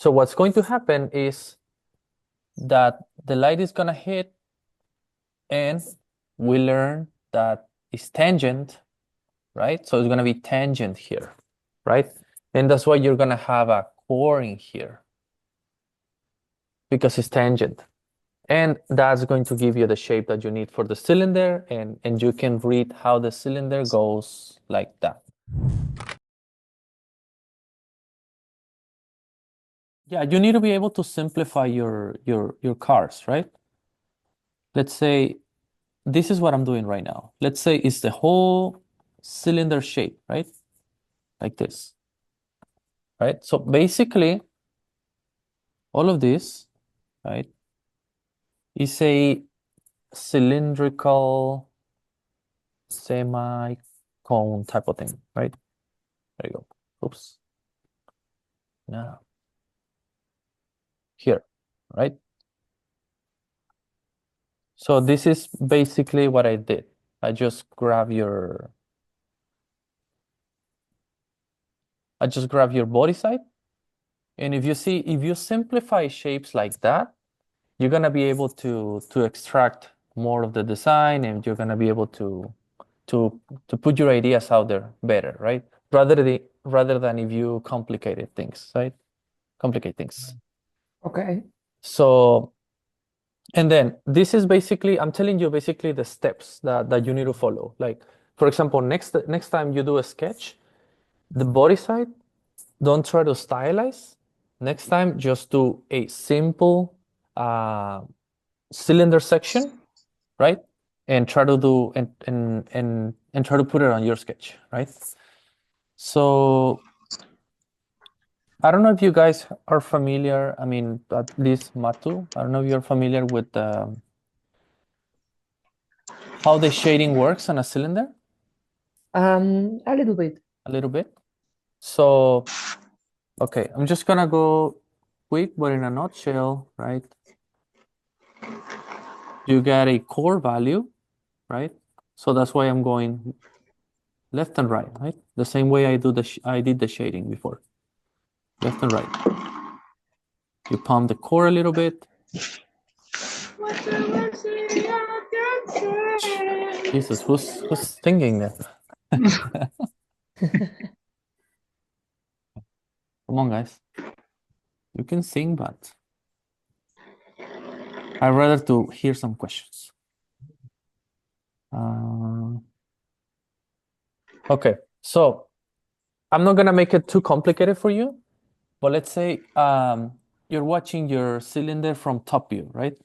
So what's going to happen is that the light is gonna hit, and we learn that it's tangent, right? So it's gonna be tangent here, right? And that's why you're gonna have a core in here, because it's tangent. And that's going to give you the shape that you need for the cylinder, and you can read how the cylinder goes like that. Yeah, you need to be able to simplify your cars, right? Let's say this is what I'm doing right now. Let's say it's the whole cylinder shape, right? Like this, right? So basically, all of this, right, is a cylindrical semi-cone type of thing, right? There you go. Oops. Now, here, right? So this is basically what I did. I just grab your body side. And if you simplify shapes like that, you're gonna be able to extract more of the design, and you're gonna be able to put your ideas out there better, right? Rather than if you complicated things, right? Complicate things. Okay. So, and then this is basically, I'm telling you basically the steps that you need to follow. Like, for example, next time you do a sketch, the body side, don't try to stylize. Next time, just do a simple cylinder section, right? And try to do and try to put it on your sketch, right? So I don't know if you guys are familiar. I mean, at least Matu. I don't know if you're familiar with how the shading works on a cylinder. A little bit. A little bit. So, okay, I'm just gonna go quick, but in a nutshell, right? You get a core value, right? So that's why I'm going left and right, right? The same way I did the shading before. Left and right. You pump the core a little bit. Jesus, who's singing that? Come on, guys. You can sing, but I'd rather to hear some questions. Okay, so I'm not gonna make it too complicated for you, but let's say you're watching your cylinder from top view, right?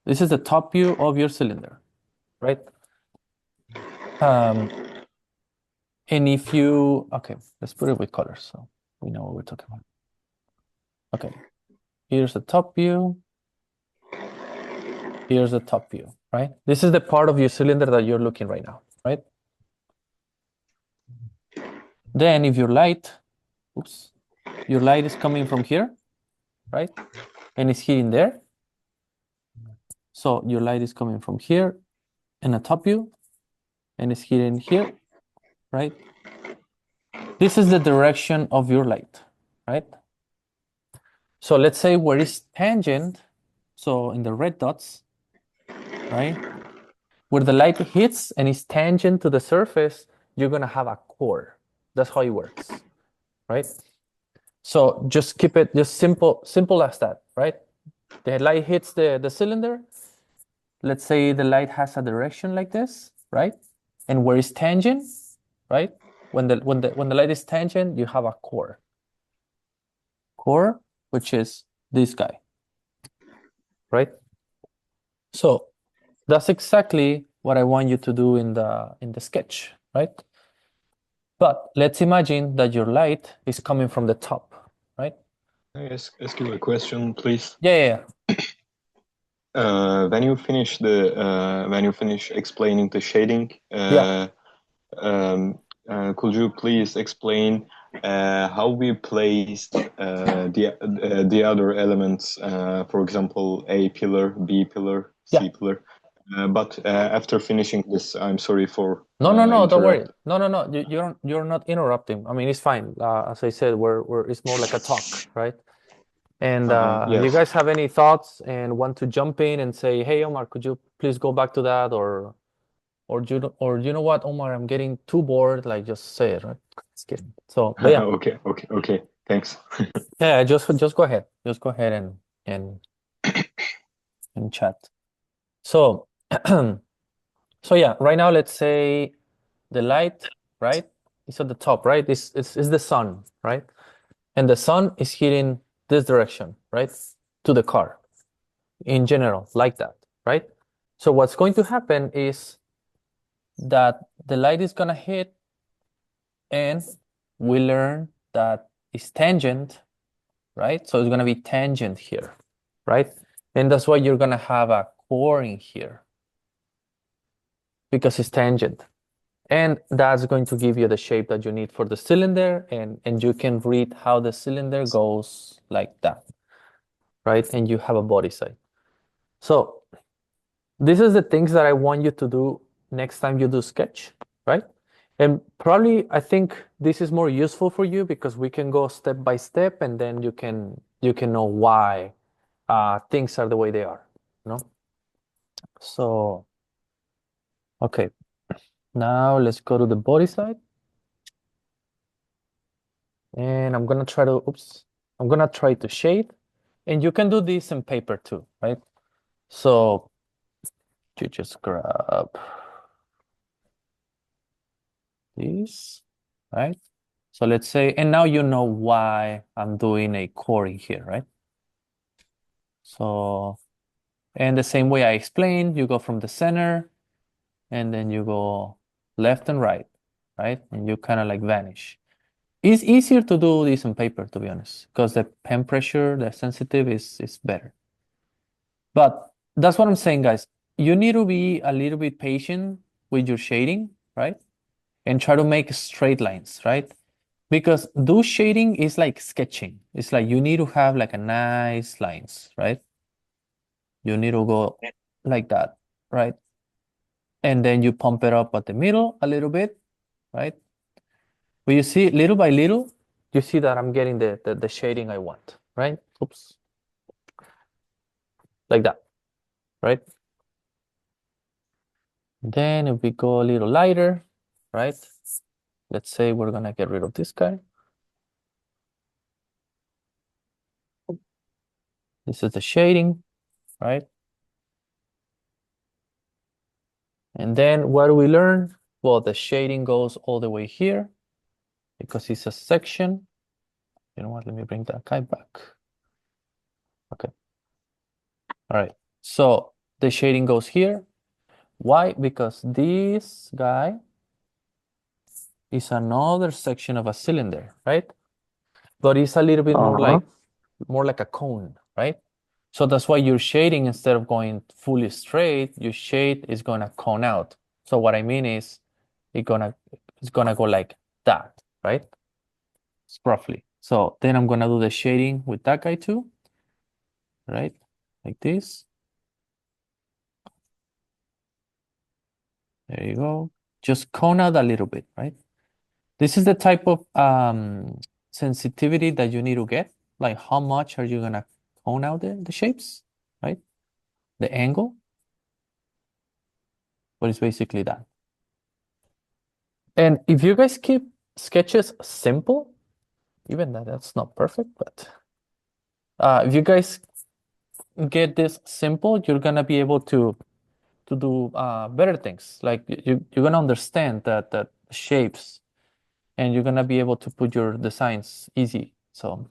This is the top view of your cylinder, right? And if you, okay, let's put it with colors so we know what we're talking about. Okay, here's the top view. Here's the top view, right? This is the part of your cylinder that you're looking right now, right? Then if your light, oops, your light is coming from here, right? And it's hitting there. So your light is coming from here in a top view, and it's hitting here, right? This is the direction of your light, right? So let's say where it's tangent, so in the red dots, right? Where the light hits and is tangent to the surface, you're gonna have a core. That's how it works, right? So just keep it just simple as that, right? The light hits the cylinder. Let's say the light has a direction like this, right? And where it's tangent, right? When the light is tangent, you have a core. Core, which is this guy, right? So that's exactly what I want you to do in the sketch, right? But let's imagine that your light is coming from the top, right? Can I ask you a question, please? Yeah. When you finish explaining the shading, Yeah. Could you please explain how we placed the other elements, for example, A pillar, B pillar, C Yeah. pillar? But after finishing this, I'm sorry for No, don't worry. interrupt. No. You're not interrupting. I mean, it's fine. As I said, we're it's more like a talk, right? And Yes. you guys have any thoughts and want to jump in and say, hey, Omar, could you please go back to that? Or you know what, Omar, I'm getting too bored. Like, just say it, right? Just kidding. So, but yeah, Okay. Thanks. yeah, just go ahead. Just go ahead and and chat. So, so yeah, right now, let's say the light, right? It's at the top, right? It's the sun, right? And the sun is hitting this direction, right? To the car in general, like that, right? So what's going to happen is that the light is gonna hit, and we learn that it's tangent, right? So it's gonna be tangent here, right? And that's why you're gonna have a core in here because it's tangent. And that's going to give you the shape that you need for the cylinder, and you can read how the cylinder goes like that, right? And you have a body side. So this is the things that I want you to do next time you do sketch, right? And probably I think this is more useful for you because we can go step by step, and then you can know why things are the way they are, you know? So, okay, now let's go to the body side. And I'm gonna try to shade, and you can do this in paper too, right? So you just grab this, right? So let's say, and now you know why I'm doing a core in here, right? So, and the same way I explained, you go from the center, and then you go left and right, and you kind of like vanish. It's easier to do this on paper, to be honest, because the pen pressure, the sensitive is better. But that's what I'm saying, guys. You need to be a little bit patient with your shading, right? And try to make straight lines, right? Because do shading is like sketching. It's like you need to have like a nice lines, right? You need to go like that, right? And then you pump it up at the middle a little bit, right? But you see, little by little, you see that I'm getting the shading I want, right? Oops. Like that, right? Then if we go a little lighter, right? Let's say we're gonna get rid of this guy. This is the shading, right? And then what do we learn? Well, the shading goes all the way here because it's a section. You know what? Let me bring that guy back. Okay. All right. So the shading goes here. Why? Because this guy is another section of a cylinder, right? But it's a little bit more like a cone, right? So that's why your shading, instead of going fully straight, your shade is gonna cone out. So what I mean is it's gonna go like that, right? It's roughly. So then I'm gonna do the shading with that guy too, right? Like this. There you go. Just cone out a little bit, right? This is the type of sensitivity that you need to get. Like how much are you gonna cone out the shapes, right? The angle. But it's basically that. And if you guys keep sketches simple, even that's not perfect, but if you guys get this simple, you're gonna be able to do better things. Like you're gonna understand that shapes, and you're gonna be able to put your designs easy. So